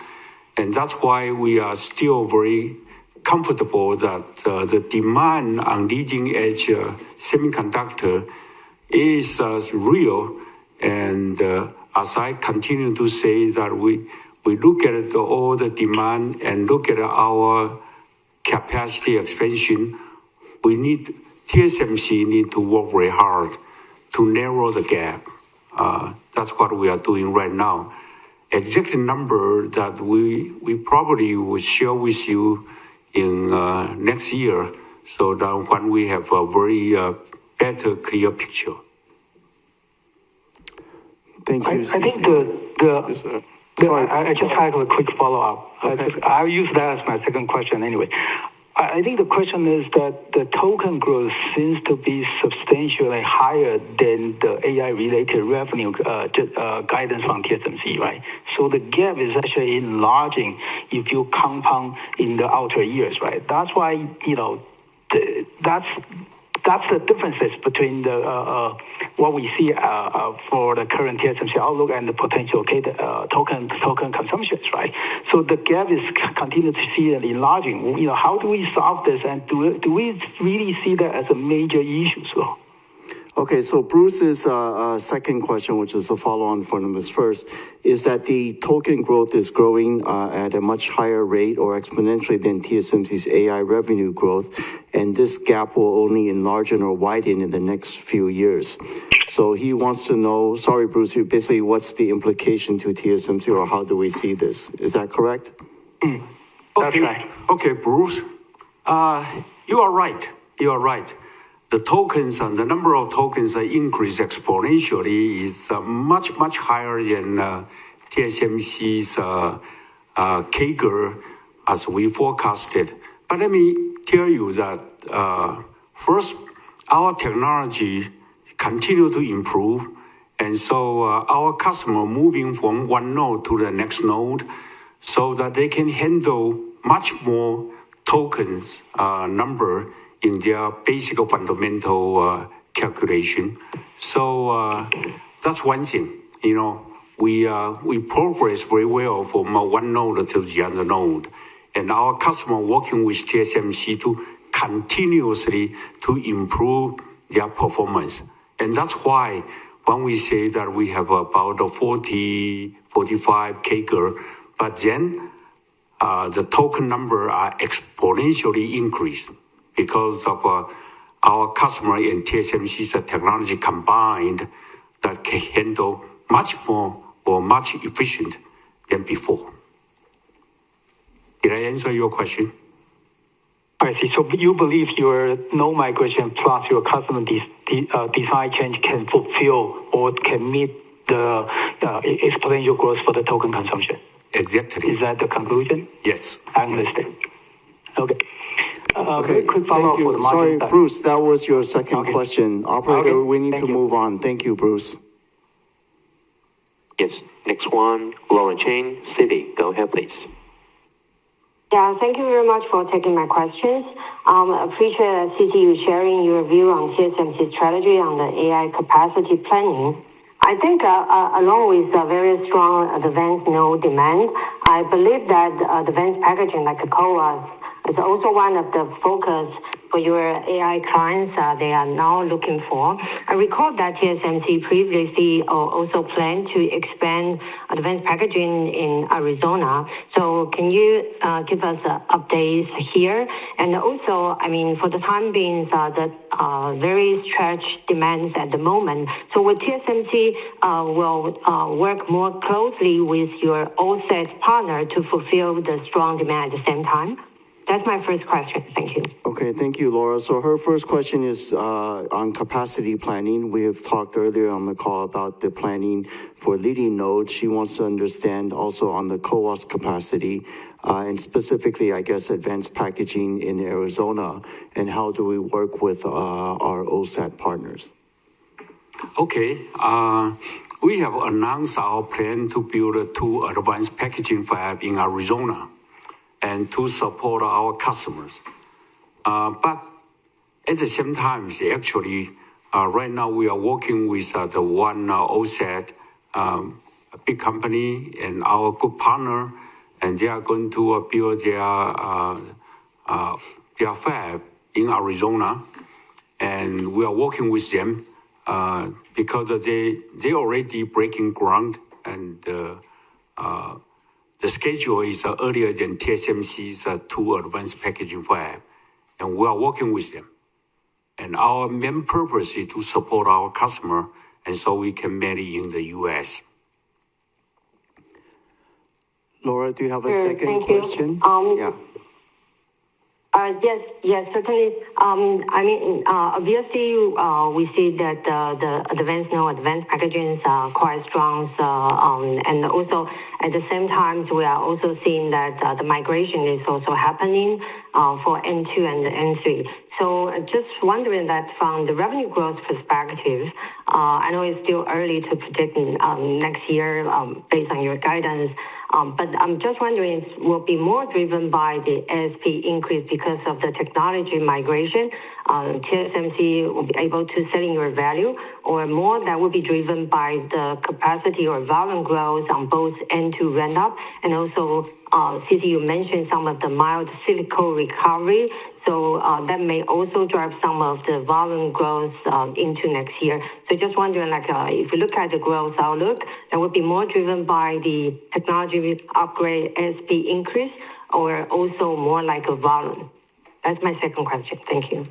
And that's why we are still very comfortable that the demand on leading edge semiconductor is real. And as I continue to say that we look at all the demand and look at our capacity expansion, TSMC need to work very hard to narrow the gap. That's what we are doing right now. Exact number that we probably will share with you in next year, so that when we have a very better, clear picture. Thank you. I think I just had a quick follow-up. Okay. I'll use that as my second question anyway. I think the question is that the token growth seems to be substantially higher than the AI-related revenue guidance from TSMC, right? So the gap is actually enlarging if you compound in the outer years, right? That's why, that's the differences between the what we see for the current TSMC outlook and the potential token consumptions, right? So the gap is continue to see it enlarging. How do we solve this, and do we really see that as a major issue? So. Okay, so Bruce's second question, which is a follow-on from his first, is that the token growth is growing at a much higher rate or exponentially than TSMC's AI revenue growth, and this gap will only enlarge or widen in the next few years. So he wants to know, sorry, Bruce, basically what's the implication to TSMC, or how do we see this? Is that correct? That's right. Okay, Bruce, you are right. You are right. The tokens and the number of tokens increase exponentially is much higher than TSMC's CAGR as we forecasted. But let me tell you that first, our technology continue to improve, and so our customer moving from one node to the next node, so that they can handle much more tokens number in their basic fundamental calculation. So that's one thing. We progress very well from one node to the other node, and our customer working with TSMC to continuously to improve their performance. And that's why when we say that we have about a 45 CAGR, but then the token number are exponentially increased, because of our customer and TSMC's technology combined that can handle much more or much efficient than before. Did I answer your question? I see. So you believe your no migration plus your customer design change can fulfill or can meet the exponential growth for the token consumption? Exactly. Is that the conclusion? Yes. I understand. Okay. Okay, quick thank you. Sorry, Bruce, that was your second question. Operator, we need to move on. Thank you, Bruce. Yes. Next one, Lauren Chen, Citi. Go ahead, please. Yeah, thank you very much for taking my questions. Appreciate CC you sharing your view on TSMC's strategy on the AI capacity planning. I think along with a very strong advanced node demand, I believe that advanced packaging like CoWoS is also one of the focus for your AI clients they are now looking for. I recall that TSMC previously also planned to expand advanced packaging in Arizona. So can you give us updates here? And also, I mean, for the time being, the very stretched demands at the moment. So will TSMC will work more closely with your OSAT partner to fulfill the strong demand at the same time? That's my first question. Thank you. Okay, thank you, Laura. So her first question is on capacity planning. We have talked earlier on the call about the planning for leading nodes. She wants to understand also on the CoWoS capacity, and specifically, I guess, advanced packaging in Arizona, and how do we work with our OSAT partners? Okay. We have announced our plan to build 2 advanced packaging fab in Arizona. and to support our customers. But at the same time, actually, right now we are working with the one OSAT, a big company and our good partner, and they are going to build their fab in Arizona, and we are working with them because they already breaking ground, and the schedule is earlier than TSMC's two advanced packaging fab, and we are working with them. And our main purpose is to support our customer, and so we can marry in the U.S. Laura, do you have a Sure, second thank you. question? Yeah. Yes, certainly. Obviously, we see that the advanced packaging is quite strong. And also, at the same time, we are also seeing that the migration is also happening for N2 and N3. So just wondering that from the revenue growth perspective, I know it's still early to predict next year based on your guidance, but I'm just wondering if it will be more driven by the ASP increase because of the technology migration, TSMC will be able to sell in your value, or more that will be driven by the capacity or volume growth on both N2 ramp up, and also CC, you mentioned some of the mild silicon recovery, so that may also drive some of the volume growth into next year. So just wondering, if you look at the growth outlook, that would be more driven by the technology upgrade ASP increase, or also more like a volume? That's my second question. Thank you.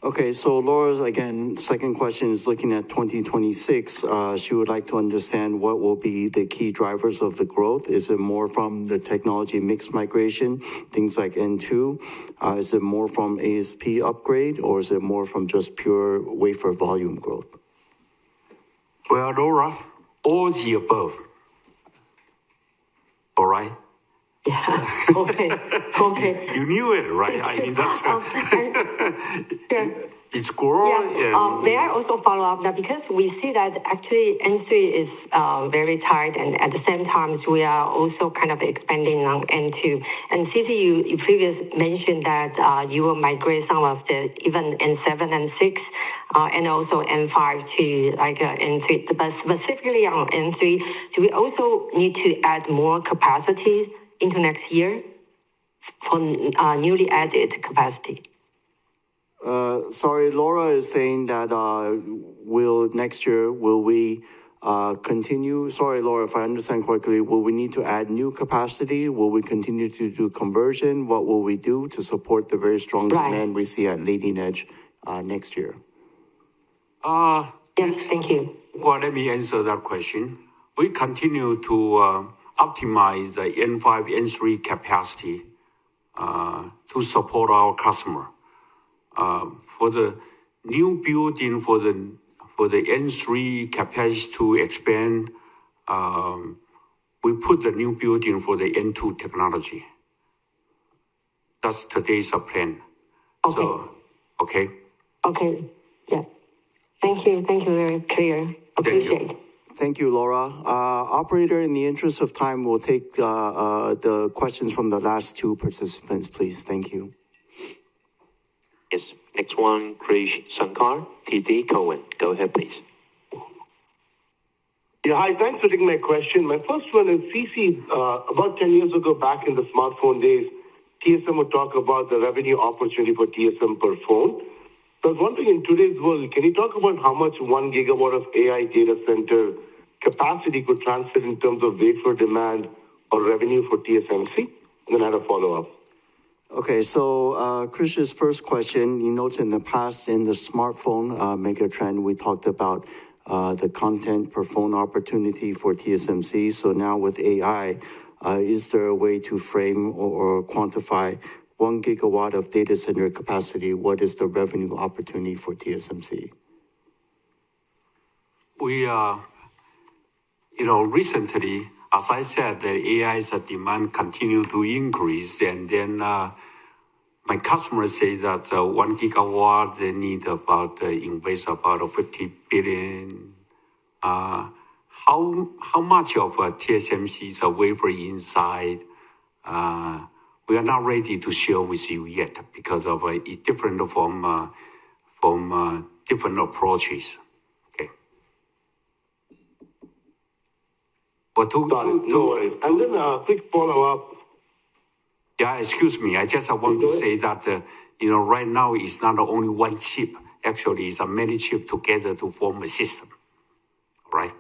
Okay, so Laura's, again, second question is looking at 2026. She would like to understand what will be the key drivers of the growth. Is it more from the technology mix migration, things like N2? Is it more from ASP upgrade, or is it more from just pure wafer volume growth? Well, Laura, all the above. All right? Yeah. Okay. You knew it, right? I mean, that's Sure. it's growing. Yeah. May I also follow up that, because we see that actually N3 is very tight, and at the same time we are also kind of expanding on N2. And CC, you previously mentioned that you will migrate some of the even N7 and 6 and also N5 to N3. But specifically on N3, do we also need to add more capacity into next year for newly added capacity? Sorry, Laura is saying that next year, will we continue? Sorry, Laura, if I understand correctly, will we need to add new capacity? Will we continue to do conversion? What will we do to support the very strong demand we see at leading edge next year? Yes, thank you. Well, let me answer that question. We continue to optimize the N5, N3 capacity to support our customer. For the new building for the N3 capacity to expand, we put the new building for the N2 technology. That's today's plan. Okay. So, okay. Okay. Yeah. Thank you. Very clear. Appreciate it. Thank you, Laura. Operator, in the interest of time, we'll take the questions from the last two participants, please. Thank you. Yes. Next one, Krish Sankar, TD Cowen. Go ahead, please. Yeah, hi. Thanks for taking my question. My first one is, CC, about 10 years ago, back in the smartphone days, TSM would talk about the revenue opportunity for TSM per phone. So I was wondering, in today's world, can you talk about how much 1 gigawatt of AI data center capacity could translate in terms of wafer demand or revenue for TSMC? And then I had a follow-up. Okay, so Krish's first question, he notes in the past, in the smartphone mega trend, we talked about the content per phone opportunity for TSMC. So now with AI, is there a way to frame or quantify 1 gigawatt of data center capacity? What is the revenue opportunity for TSMC? We recently, as I said, the AI's demand continue to increase, and then my customers say that 1 gigawatt, they need invest about 50 billion. How much of TSMC's wafer inside we are not ready to share with you yet because of different from different approaches. Okay. But No worries. And then a quick follow-up. Yeah, excuse me. I just want to say that, right now it's not only one chip. Actually, it's many chips together to form a system. Right?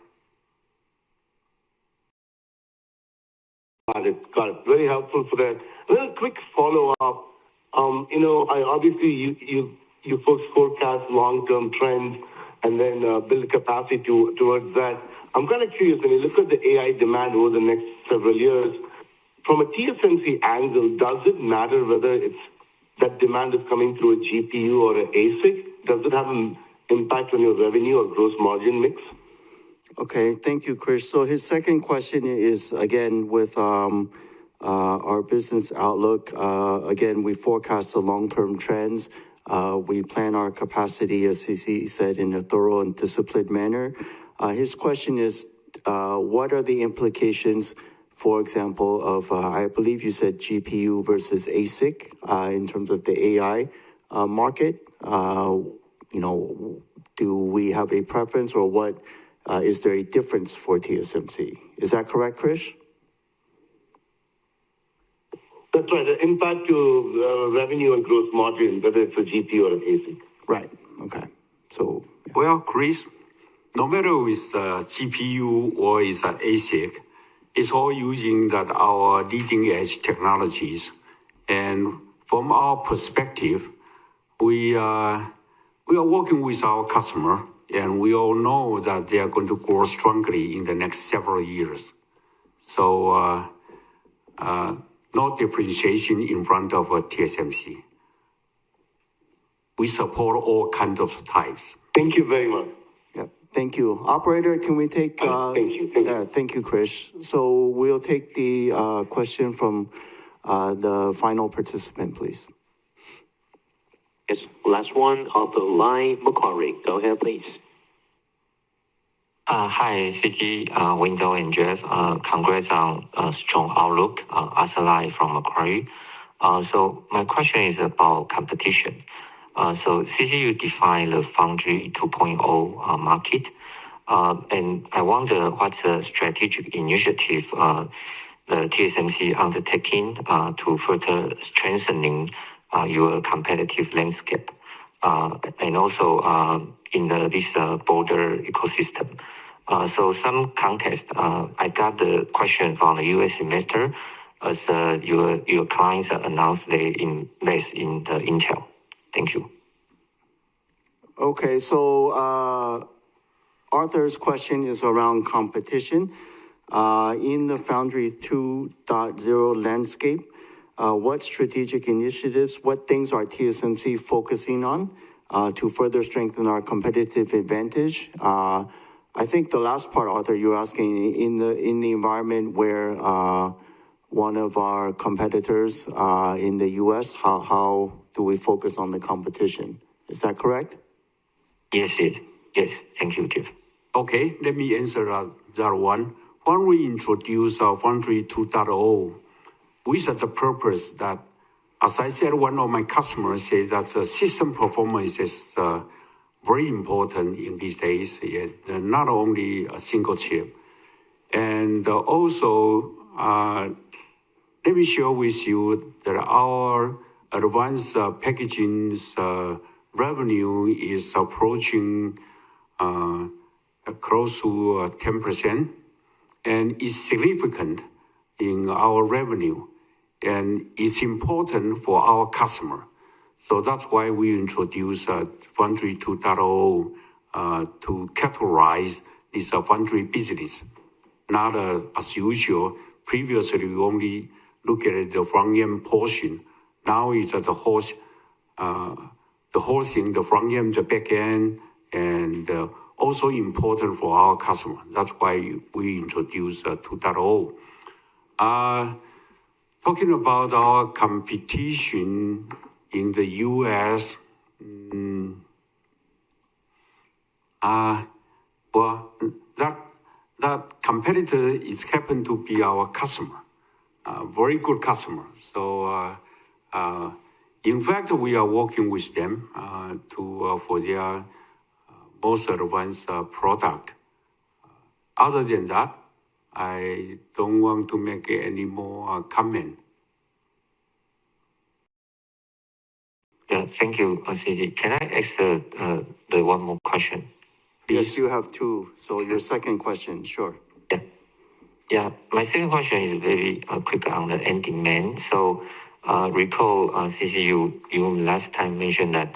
Got it. Very helpful for that. And then a quick follow-up. Obviously you folks forecast long-term trends and then build capacity towards that. I'm kind of curious, when you look at the AI demand over the next several years, from a TSMC angle, does it matter whether that demand is coming through a GPU or an ASIC? Does it have an impact on your revenue or gross margin mix? Okay, thank you, Chris. So his second question is, again, with our business outlook. Again, we forecast the long-term trends. We plan our capacity, as CC said, in a thorough and disciplined manner. His question is, what are the implications, for example, of, I believe you said GPU versus ASIC in terms of the AI market? Do we have a preference, or what is there a difference for TSMC? Is that correct, Chris? That's right. The impact to revenue and gross margin, whether it's a GPU or an ASIC. Right. Okay. So. Yeah. Well, Chris, no matter it's GPU or it's an ASIC, it's all using our leading edge technologies. And from our perspective, we are working with our customer, and we all know that they are going to grow strongly in the next several years. So no differentiation in front of TSMC. We support all kinds of types. Thank you very much. Yeah, thank you. Operator, can we take... Thank you, Chris. So we'll take the question from the final participant, please. Yes, last one of the line, Macquarie. Go ahead, please. Hi, CG, Window, and Jeff. Congrats on a strong outlook. Asalai from Macquarie. So my question is about competition. So CG, you define the Foundry 2.0 market. And I wonder what's the strategic initiative the TSMC undertaking to further strengthening your competitive landscape, and also in this broader ecosystem. So some context, I got the question from the U.S. investor as your clients announced they invest in the Intel. Thank you. Okay, so Arthur's question is around competition. In the Foundry 2.0 landscape, what strategic initiatives, what things are TSMC focusing on to further strengthen our competitive advantage? I think the last part, Arthur, you're asking in the environment where one of our competitors in the U.S., how do we focus on the competition? Is that correct? Yes. Thank you, Jeff. Okay, let me answer that one. When we introduce our Foundry 2.0, we set the purpose that, as I said, one of my customers said that the system performance is very important in these days, not only a single chip. And also, let me share with you that our advanced packaging's revenue is approaching close to 10%, and is significant in our revenue, and it's important for our customer. So that's why we introduced Foundry 2.0 to categorize this Foundry business. Not as usual. Previously, we only look at the front-end portion. Now it's the whole thing, the front-end, the back-end, and also important for our customer. That's why we introduced 2.0. Talking about our competition in the U.S., well, that competitor is happen to be our customer. very good customer. So, in fact, we are working with them for their most advanced product. Other than that, I don't want to make any more comment. Yeah, thank you, CC. Can I ask the one more question? Yes, you have two. So your second question, sure. Yeah, my second question is very quick on the end demand. So recall, CC, you last time mentioned that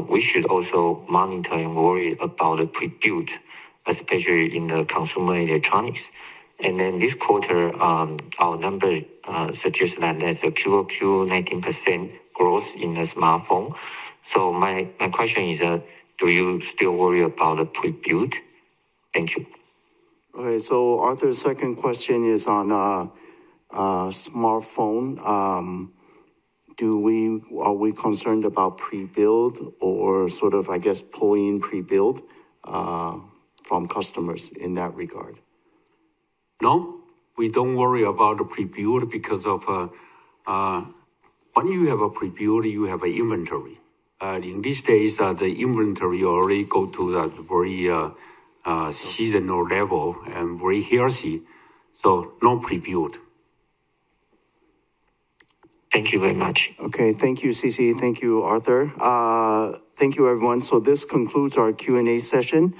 we should also monitor and worry about the pre-built, especially in the consumer electronics. And then this quarter, our number suggests that there's a QoQ 19% growth in the smartphone. So my question is, do you still worry about the pre-built? Thank you. Okay, so Arthur's second question is on smartphone. Are we concerned about pre-build or sort of, I guess, pulling pre-build from customers in that regard? No, we don't worry about the pre-build because of when you have a pre-build, you have an inventory. In these days, the inventory already go to the very seasonal level and very healthy. So no pre-build. Thank you very much. Okay, thank you, CC. Thank you, Arthur. Thank you, everyone. So this concludes our Q&A session.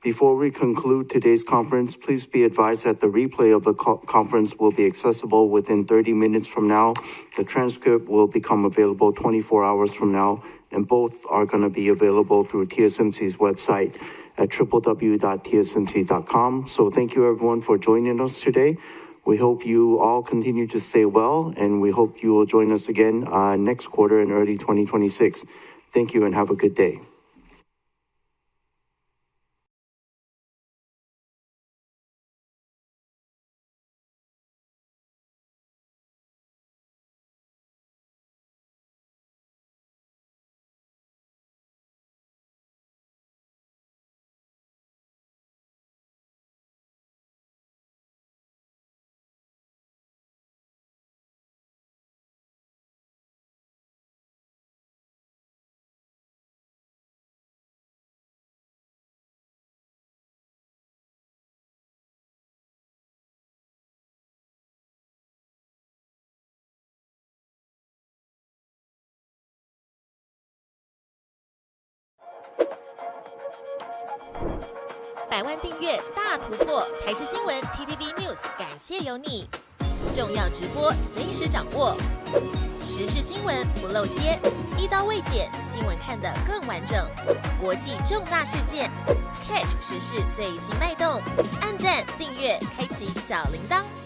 Before we conclude today's conference, please be advised that the replay of the conference will be accessible within 30 minutes from now. The transcript will become available 24 hours from now, and both are going to be available through TSMC's website at www.tsmc.com. So thank you, everyone, for joining us today. We hope you all continue to stay well, and we hope you will join us again next quarter in early 2026. Thank you and have a good day.100万订阅大突破，台视新闻 TTVNews 感谢有你，重要直播随时掌握，时事新闻不漏接，一刀未剪，新闻看得更完整，国际重大事件 ，catch 时事最新脉动，按赞订阅，开启小铃铛。